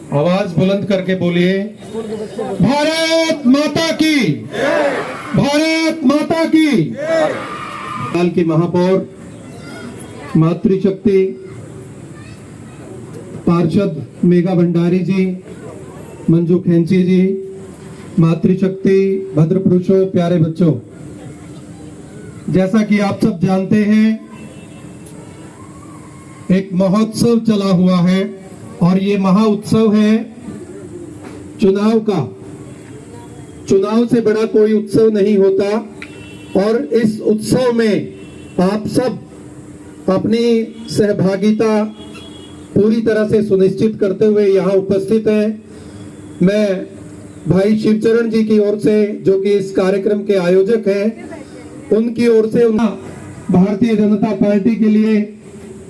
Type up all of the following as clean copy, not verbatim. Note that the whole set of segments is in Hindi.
आवाज बुलंद करके बोलिए, भारत माता की, भारत माता की। साल की महापौर मातृशक्ति पार्षद मेघा भंडारी जी, मंजू खेंची जी, मातृशक्ति भद्र पुरुषों, प्यारे बच्चों, जैसा कि आप सब जानते हैं एक महोत्सव चला हुआ है और ये महाउत्सव है चुनाव का। चुनाव से बड़ा कोई उत्सव नहीं होता और इस उत्सव में आप सब अपनी सहभागिता पूरी तरह से सुनिश्चित करते हुए यहाँ उपस्थित हैं। मैं भाई शिवचरण जी की ओर से, जो कि इस कार्यक्रम के आयोजक हैं, उनकी ओर से भारतीय जनता पार्टी के लिए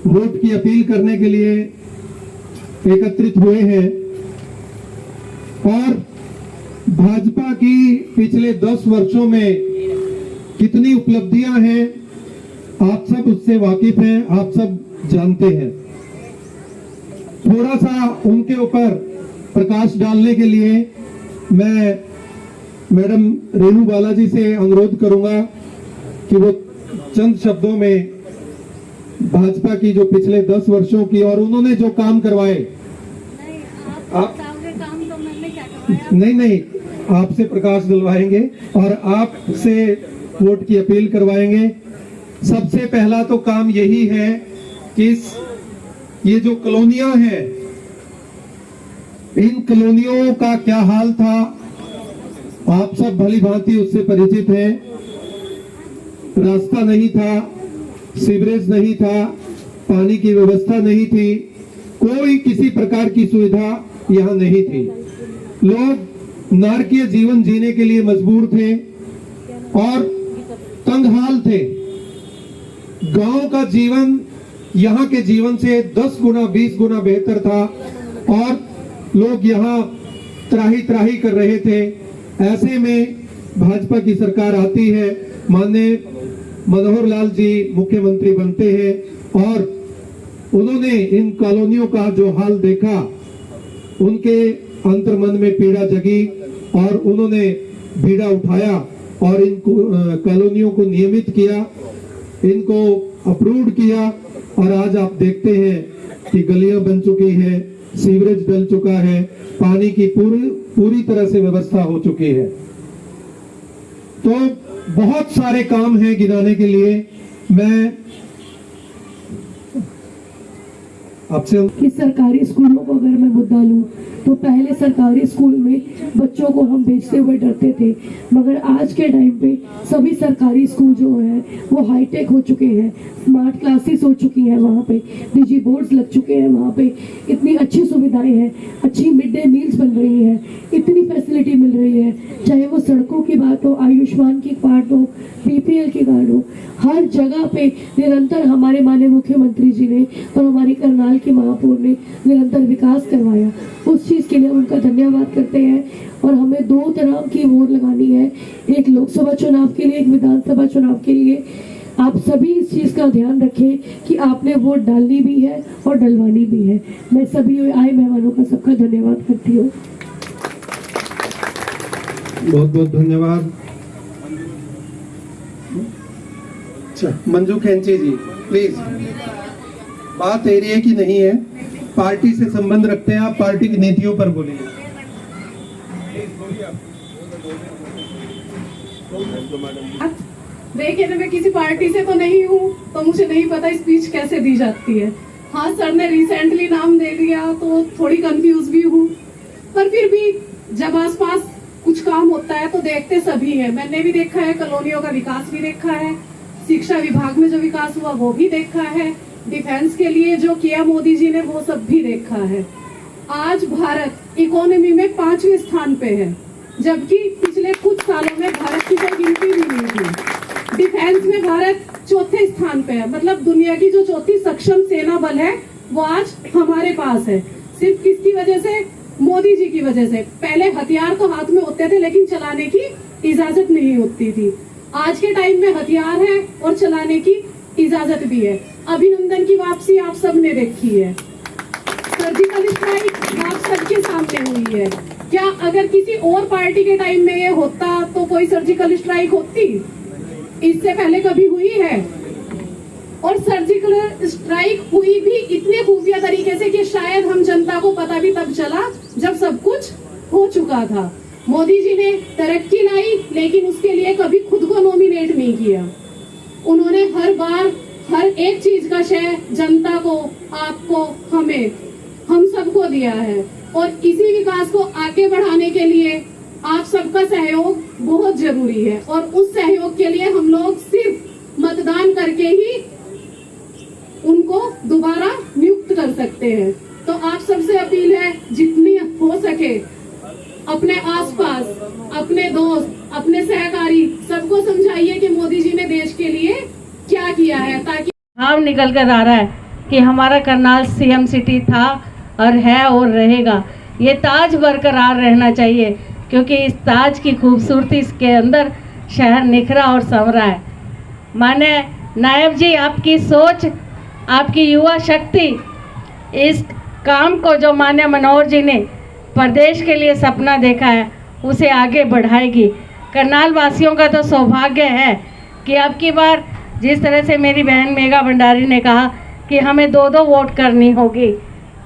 वोट की अपील करने के लिए एकत्रित हुए हैं और भाजपा की पिछले 10 वर्षों में कितनी उपलब्धियां हैं आप सब उससे वाकिफ हैं, आप सब जानते हैं। थोड़ा सा उनके ऊपर प्रकाश डालने के लिए मैं मैडम रेणु बालाजी से अनुरोध करूंगा कि वो चंद शब्दों में भाजपा की जो पिछले 10 वर्षों की और उन्होंने जो काम करवाए, आप काम तो मैंने क्या करवाया? नहीं, आपसे प्रकाश दिलवाएंगे और आपसे वोट की अपील करवाएंगे। सबसे पहला तो काम यही है कि ये जो कॉलोनियां हैं, इन कॉलोनियों का क्या हाल था आप सब भली भांति उससे परिचित हैं। रास्ता नहीं था, सीवरेज नहीं था, पानी की व्यवस्था नहीं थी, कोई किसी प्रकार की सुविधा यहाँ नहीं थी। लोग नारकीय जीवन जीने के लिए मजबूर थे और तंगहाल थे। गांव का जीवन यहाँ के जीवन से 10 गुना 20 गुना बेहतर था और लोग यहाँ त्राही त्राही कर रहे थे। ऐसे में भाजपा की सरकार आती है, माननीय मनोहर लाल जी मुख्यमंत्री बनते हैं और उन्होंने इन कॉलोनियों का जो हाल देखा, उनके अंतर्मन में पीड़ा जगी और उन्होंने बीड़ा उठाया और इन कॉलोनियों को नियमित किया, इनको अप्रूव्ड किया और आज आप देखते हैं कि गलियां बन चुकी है, सीवरेज डल चुका है, पानी की पूरी तरह से व्यवस्था हो चुकी है। तो बहुत सारे काम हैं गिनाने के लिए। मैं आपसे कि सरकारी स्कूलों को अगर मैं मुद्दा लूं तो पहले सरकारी स्कूल में बच्चों को हम भेजते हुए डरते थे, मगर आज के टाइम पे सभी सरकारी स्कूल जो है वो हाईटेक हो चुके हैं, स्मार्ट क्लासेस हो चुकी हैं, वहाँ पे डिजी बोर्ड्स लग चुके हैं, वहाँ पे इतनी अच्छी सुविधाएं हैं, अच्छी मिड डे मील्स बन रही हैं, इतनी फैसिलिटी मिल रही है, चाहे वो सड़कों की बात हो, आयुष्मान की कार्ड हो, बीपीएल की कार्ड हो, हर जगह पे निरंतर हमारे माननीय मुख्यमंत्री जी ने और हमारी करनाल की महापौर ने निरंतर विकास करवाया। उस चीज के लिए उनका धन्यवाद करते हैं। और हमें 2 तरह की वोट लगानी है, एक लोकसभा चुनाव के लिए, एक विधानसभा चुनाव के लिए। आप सभी इस चीज का ध्यान रखें कि आपने वोट डालनी भी है और डलवानी भी है। मैं सभी आए मेहमानों का सबका धन्यवाद करती हूँ। बहुत बहुत धन्यवाद। मंजू खेंची जी, प्लीज। बात एरिया की नहीं है, पार्टी से संबंध रखते हैं, आप पार्टी की नीतियों पर बोलिए। देखिए, मैं किसी पार्टी से तो नहीं हूँ, तो मुझे नहीं पता स्पीच कैसे दी जाती है। हाँ, सर ने रिसेंटली नाम दे दिया तो थोड़ी कंफ्यूज भी हूँ, पर फिर भी जब आसपास कुछ काम होता है तो देखते सभी है। मैंने भी देखा है, कॉलोनियों का विकास भी देखा है, शिक्षा विभाग में जो विकास हुआ वो भी देखा है, डिफेंस के लिए जो किया मोदी जी ने वो सब भी देखा है। आज भारत इकोनॉमी में 5वें स्थान पे है, जबकि पिछले कुछ सालों में भारत की कोई गिनती भी नहीं थी। डिफेंस में भारत 4थे स्थान पे है, मतलब दुनिया की जो 4थी सक्षम सेना बल है वो आज हमारे पास है। सिर्फ किसकी वजह से? मोदी जी की वजह से। पहले हथियार तो हाथ में होते थे लेकिन चलाने की इजाजत नहीं होती थी। आज के टाइम में हथियार है और चलाने की इजाजत भी है। अभिनंदन की वापसी आप सब ने देखी है। सर जी सर्जिकल स्ट्राइक आप सबके सामने हुई है। क्या अगर किसी और पार्टी के टाइम में ये होता तो कोई सर्जिकल स्ट्राइक होती? इससे पहले कभी हुई है? और सर्जिकल स्ट्राइक हुई भी इतने खुफिया तरीके से कि शायद हम जनता को पता भी तब चला जब सब कुछ हो चुका था। मोदी जी ने तरक्की लाई, लेकिन उसके लिए कभी खुद को नॉमिनेट नहीं किया। उन्होंने हर बार हर एक चीज का श्रेय जनता को, आपको, हमें, हम सबको दिया है। और इसी विकास को आगे बढ़ाने के लिए आप सबका सहयोग बहुत जरूरी है, और उस सहयोग के लिए हम लोग सिर्फ मतदान करके ही उनको दोबारा नियुक्त कर सकते हैं। तो आप सबसे अपील है, जितनी हो सके अपने आसपास, अपने दोस्त, अपने सहकारी सबको समझाइए कि मोदी जी ने देश के लिए क्या किया है, ताकि भाव निकल कर आ रहा है कि हमारा करनाल सीएम सिटी था और है और रहेगा। ये ताज बरकरार रहना चाहिए, क्योंकि इस ताज की खूबसूरती के अंदर शहर निखरा और संवरा है। माने नायब जी, आपकी सोच, आपकी युवा शक्ति इस काम को जो माननीय मनोहर जी ने प्रदेश के लिए सपना देखा है उसे आगे बढ़ाएगी। करनाल वासियों का तो सौभाग्य है कि अब की बार जिस तरह से मेरी बहन मेघा भंडारी ने कहा कि हमें 2-2 वोट करनी होगी,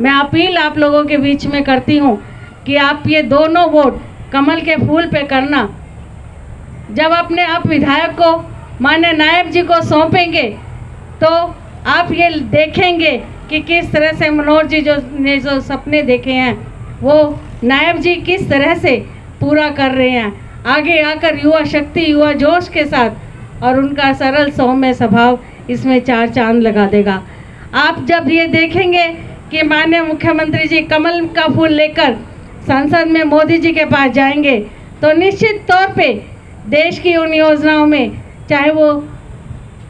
मैं अपील आप लोगों के बीच में करती हूँ कि आप ये दोनों वोट कमल के फूल पे करना। जब अपने आप विधायक को माननीय नायब जी को सौंपेंगे तो आप ये देखेंगे कि किस तरह से मनोहर जी ने जो सपने देखे हैं वो नायब जी किस तरह से पूरा कर रहे हैं। आगे आकर युवा शक्ति, युवा जोश के साथ, और उनका सरल सौम्य स्वभाव इसमें 4 चांद लगा देगा। आप जब ये देखेंगे कि माननीय मुख्यमंत्री जी कमल का फूल लेकर संसद में मोदी जी के पास जाएंगे, तो निश्चित तौर पे देश की उन योजनाओं में, चाहे वो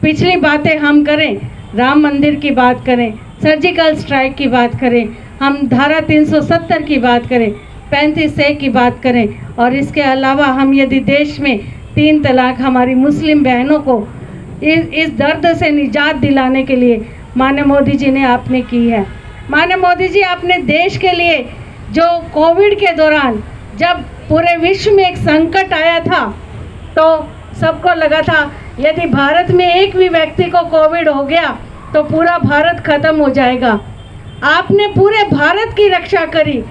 पिछली बातें हम करें, राम मंदिर की बात करें, सर्जिकल स्ट्राइक की बात करें, हम धारा 370 की बात करें, 35A की बात करें, और इसके अलावा हम यदि देश में 3 तलाक हमारी मुस्लिम बहनों को इस दर्द से निजात दिलाने के लिए माननीय मोदी जी ने आपने की है। माननीय मोदी जी, आपने देश के लिए जो कोविड के दौरान जब पूरे विश्व में एक संकट आया था तो सबको लगा था यदि भारत में एक भी व्यक्ति को कोविड हो गया तो पूरा भारत खत्म हो जाएगा। आपने पूरे भारत की रक्षा करी,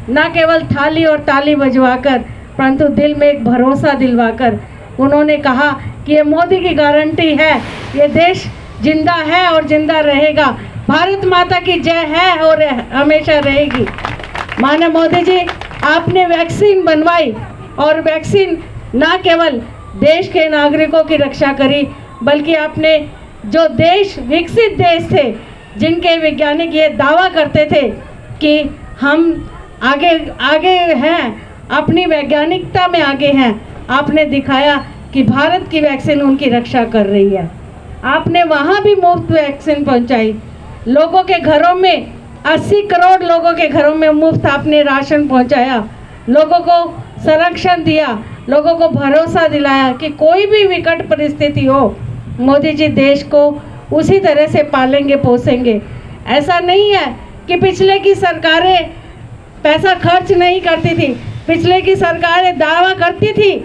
न केवल थाली और ताली बजवाकर, परंतु दिल में एक भरोसा दिलवाकर। उन्होंने कहा कि ये मोदी की गारंटी है, ये देश जिंदा है और जिंदा रहेगा, भारत माता की जय है और हमेशा रहेगी। माननीय मोदी जी, आपने वैक्सीन बनवाई, और वैक्सीन न केवल देश के नागरिकों की रक्षा करी, बल्कि आपने जो देश, विकसित देश थे जिनके वैज्ञानिक ये दावा करते थे कि हम आगे हैं, अपनी वैज्ञानिकता में आगे हैं, आपने दिखाया कि भारत की वैक्सीन उनकी रक्षा कर रही है। आपने वहाँ भी मुफ्त वैक्सीन पहुँचाई, लोगों के घरों में 80 करोड़ लोगों के घरों में मुफ्त आपने राशन पहुँचाया, लोगों को संरक्षण दिया, लोगों को भरोसा दिलाया कि कोई भी विकट परिस्थिति हो मोदी जी देश को उसी तरह से पालेंगे पोसेंगे। ऐसा नहीं है कि पिछले की सरकारें पैसा खर्च नहीं करती थी, पिछले की सरकारें दावा करती थी,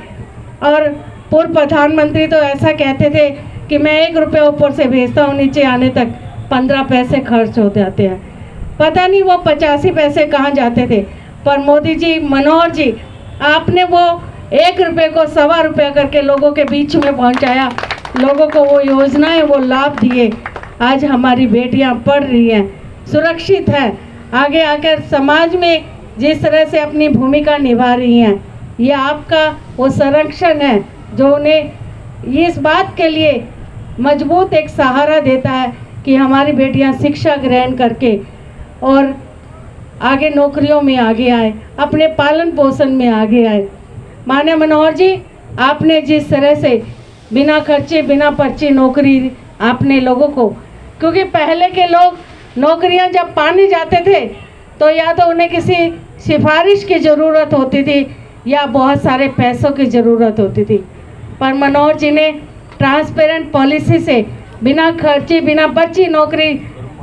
और पूर्व प्रधानमंत्री तो ऐसा कहते थे कि मैं 1 रुपया ऊपर से भेजता हूँ, नीचे आने तक 15 पैसे खर्च हो जाते हैं। पता नहीं वो 85 पैसे कहाँ जाते थे, पर मोदी जी, मनोहर जी, आपने वो 1 रुपये को 1.25 रुपया करके लोगों के बीच में पहुंचाया, लोगों को वो योजनाएं, वो लाभ दिए। आज हमारी बेटियां पढ़ रही हैं, सुरक्षित हैं, आगे आकर समाज में जिस तरह से अपनी भूमिका निभा रही हैं, ये आपका वो संरक्षण है जो उन्हें इस बात के लिए मजबूत एक सहारा देता है कि हमारी बेटियां शिक्षा ग्रहण करके और आगे नौकरियों में आगे आए, अपने पालन पोषण में आगे आए। माननीय मनोहर जी, आपने जिस तरह से बिना खर्चे, बिना पर्ची नौकरी आपने लोगों को, क्योंकि पहले के लोग नौकरियां जब पाने जाते थे तो या तो उन्हें किसी सिफारिश की ज़रूरत होती थी या बहुत सारे पैसों की ज़रूरत होती थी, पर मनोहर जी ने ट्रांसपेरेंट पॉलिसी से बिना खर्चे, बिना पर्ची नौकरी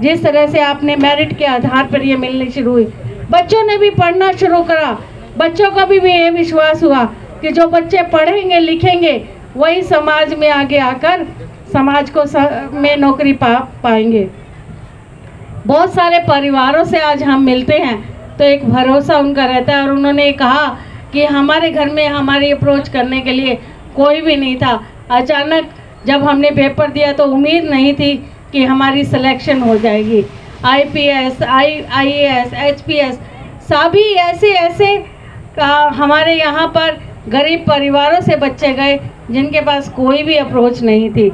जिस तरह से आपने मेरिट के आधार पर ये मिलनी शुरू हुई, बच्चों ने भी पढ़ना शुरू करा। बच्चों का भी ये विश्वास हुआ कि जो बच्चे पढ़ेंगे लिखेंगे वही समाज में आगे आकर समाज को में नौकरी पाएंगे। बहुत सारे परिवारों से आज हम मिलते हैं तो एक भरोसा उनका रहता है, और उन्होंने कहा कि हमारे घर में हमारी अप्रोच करने के लिए कोई भी नहीं था। अचानक जब हमने पेपर दिया तो उम्मीद नहीं थी कि हमारी सिलेक्शन हो जाएगी। IPS, IAS, HPS सभी ऐसे हमारे यहाँ पर गरीब परिवारों से बच्चे गए जिनके पास कोई भी अप्रोच नहीं थी।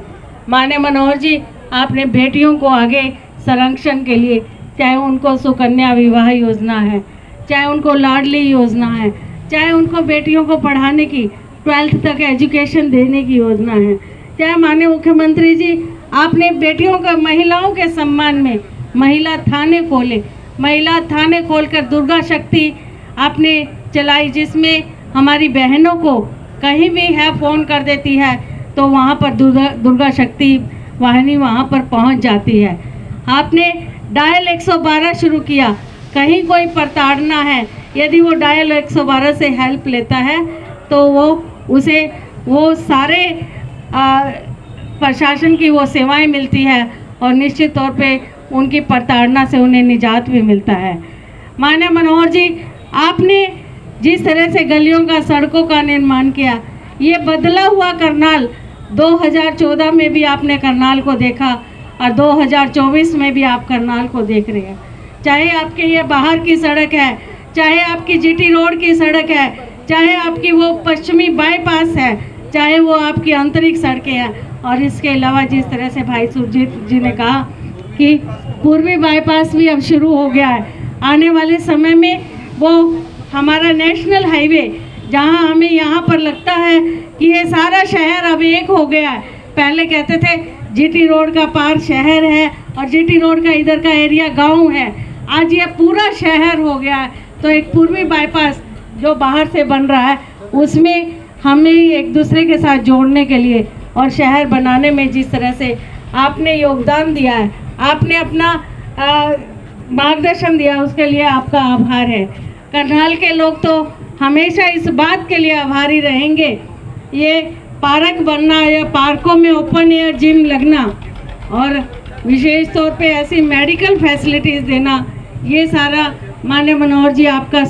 माननीय मनोहर जी, आपने बेटियों को आगे संरक्षण के लिए, चाहे उनको सुकन्या विवाह योजना है, चाहे उनको लाडली योजना है, चाहे उनको बेटियों को पढ़ाने की 12th तक एजुकेशन देने की योजना है, चाहे माननीय मुख्यमंत्री जी आपने बेटियों का, महिलाओं के सम्मान में महिला थाने खोले, महिला थाने खोलकर दुर्गा शक्ति आपने चलाई, जिसमें हमारी बहनों को कहीं भी है फ़ोन कर देती है तो वहाँ पर दुर्गा शक्ति वाहिनी वहाँ पर पहुँच जाती है। आपने डायल 112 शुरू किया, कहीं कोई प्रताड़ना है, यदि वो डायल 112 से हेल्प लेता है तो वो सारे प्रशासन की वो सेवाएं मिलती है और निश्चित तौर पे उनकी प्रताड़ना से उन्हें निजात भी मिलता है। माननीय मनोहर जी, आपने जिस तरह से गलियों का, सड़कों का निर्माण किया, ये बदला हुआ करनाल 2014 में भी आपने करनाल को देखा और 2024 में भी आप करनाल को देख रहे हैं। चाहे आपके ये बाहर की सड़क है, चाहे आपकी GT रोड की सड़क है, चाहे आपकी वो पश्चिमी बाईपास है, चाहे वो आपकी आंतरिक सड़कें हैं, और इसके अलावा जिस तरह से भाई सुरजीत जी ने कहा कि पूर्वी बाईपास भी अब शुरू हो गया है। आने वाले समय में वो हमारा नेशनल हाईवे, जहां हमें यहाँ पर लगता है कि ये सारा शहर अब एक हो गया है। पहले कहते थे GT रोड का पार शहर है और GT रोड का इधर का एरिया गांव है, आज ये पूरा शहर हो गया है। तो एक पूर्वी बाईपास जो बाहर से बन रहा है, उसमें हमें एक दूसरे के साथ जोड़ने के लिए और शहर बनाने में जिस तरह से आपने योगदान दिया है, आपने अपना मार्गदर्शन दिया, उसके लिए आपका आभार है। करनाल के लोग तो हमेशा इस बात के लिए आभारी रहेंगे, ये पार्क बनना या पार्कों में ओपन एयर जिम लगना और विशेष तौर पे ऐसी मेडिकल फैसिलिटीज़ देना, ये सारा माननीय मनोहर जी आपका